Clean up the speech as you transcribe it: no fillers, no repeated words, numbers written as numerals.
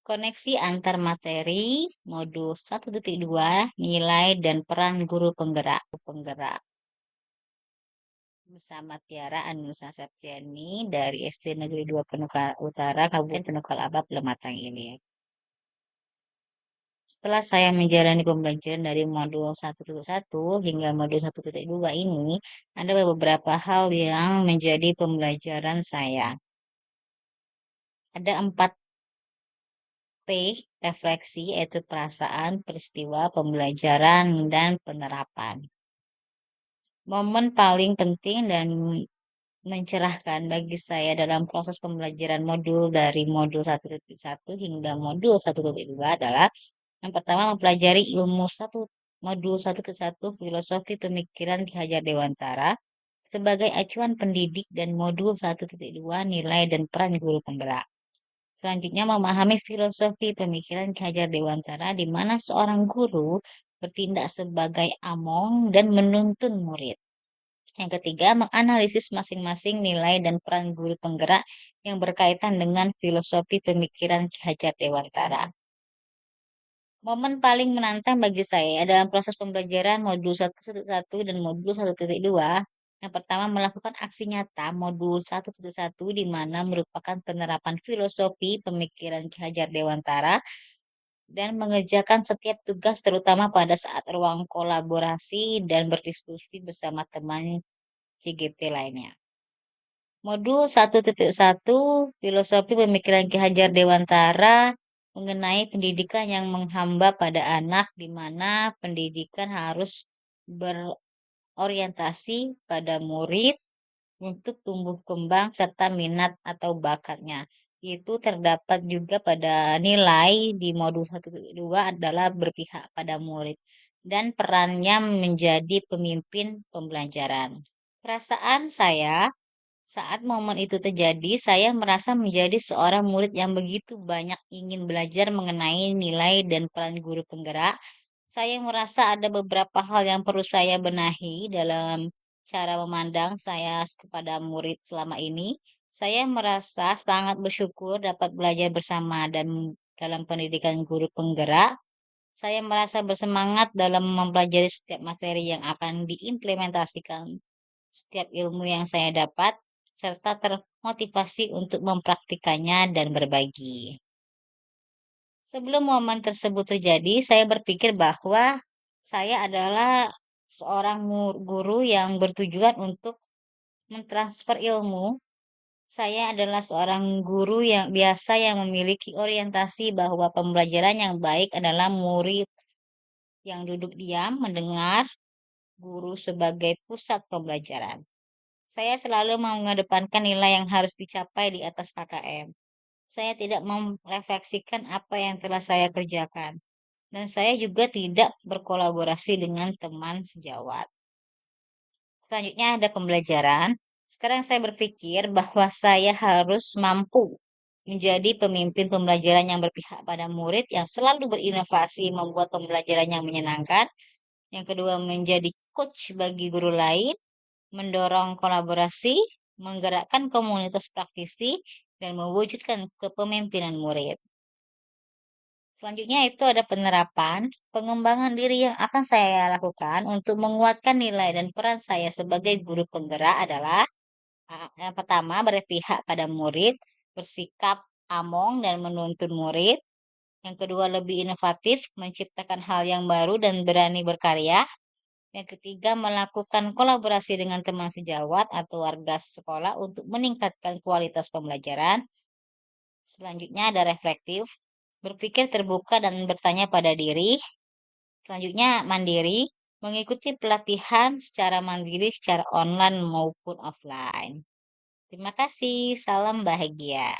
Koneksi antar materi, modul 1.2, nilai dan peran guru penggerak. Bersama Tiara Anissa Septiani dari SD Negeri 2 Penuka Utara, Kabupaten Penukal Abab, Lematang ini. Setelah saya menjalani pembelajaran dari modul 1.1 hingga modul 1.2 ini, ada beberapa hal yang menjadi pembelajaran saya. Ada 4 P, refleksi, yaitu perasaan, peristiwa, pembelajaran, dan penerapan. Momen paling penting dan mencerahkan bagi saya dalam proses pembelajaran modul dari modul 1.1 hingga modul 1.2 adalah yang pertama mempelajari ilmu modul 1.1 filosofi pemikiran Ki Hajar Dewantara sebagai acuan pendidik dan modul 1.2 nilai dan peran guru penggerak. Selanjutnya memahami filosofi pemikiran Ki Hajar Dewantara di mana seorang guru bertindak sebagai among dan menuntun murid. Yang ketiga, menganalisis masing-masing nilai dan peran guru penggerak yang berkaitan dengan filosofi pemikiran Ki Hajar Dewantara. Momen paling menantang bagi saya dalam proses pembelajaran modul 1.1 dan modul 1.2, yang pertama melakukan aksi nyata modul 1.1 di mana merupakan penerapan filosofi pemikiran Ki Hajar Dewantara dan mengerjakan setiap tugas terutama pada saat ruang kolaborasi dan berdiskusi bersama teman CGP lainnya. Modul 1.1 Filosofi Pemikiran Ki Hajar Dewantara mengenai pendidikan yang menghamba pada anak, di mana pendidikan harus berorientasi pada murid untuk tumbuh kembang serta minat atau bakatnya. Itu terdapat juga pada nilai di modul 1.2 adalah berpihak pada murid dan perannya menjadi pemimpin pembelajaran. Perasaan saya saat momen itu terjadi, saya merasa menjadi seorang murid yang begitu banyak ingin belajar mengenai nilai dan peran guru penggerak. Saya merasa ada beberapa hal yang perlu saya benahi dalam cara memandang saya kepada murid selama ini. Saya merasa sangat bersyukur dapat belajar bersama dan dalam pendidikan guru penggerak. Saya merasa bersemangat dalam mempelajari setiap materi yang akan diimplementasikan, setiap ilmu yang saya dapat, serta termotivasi untuk mempraktikannya dan berbagi. Sebelum momen tersebut terjadi, saya berpikir bahwa saya adalah seorang guru yang bertujuan untuk mentransfer ilmu. Saya adalah seorang guru yang biasa yang memiliki orientasi bahwa pembelajaran yang baik adalah murid yang duduk diam mendengar guru sebagai pusat pembelajaran. Saya selalu mengedepankan nilai yang harus dicapai di atas KKM. Saya tidak merefleksikan apa yang telah saya kerjakan. Dan saya juga tidak berkolaborasi dengan teman sejawat. Selanjutnya ada pembelajaran. Sekarang saya berpikir bahwa saya harus mampu menjadi pemimpin pembelajaran yang berpihak pada murid yang selalu berinovasi membuat pembelajaran yang menyenangkan. Yang kedua, menjadi coach bagi guru lain, mendorong kolaborasi, menggerakkan komunitas praktisi, dan mewujudkan kepemimpinan murid. Selanjutnya itu ada penerapan, pengembangan diri yang akan saya lakukan untuk menguatkan nilai dan peran saya sebagai guru penggerak adalah yang pertama berpihak pada murid, bersikap among dan menuntun murid. Yang kedua lebih inovatif, menciptakan hal yang baru dan berani berkarya. Yang ketiga, melakukan kolaborasi dengan teman sejawat atau warga sekolah untuk meningkatkan kualitas pembelajaran. Selanjutnya ada reflektif, berpikir terbuka dan bertanya pada diri. Selanjutnya mandiri, mengikuti pelatihan secara mandiri secara online maupun offline. Terima kasih, salam bahagia.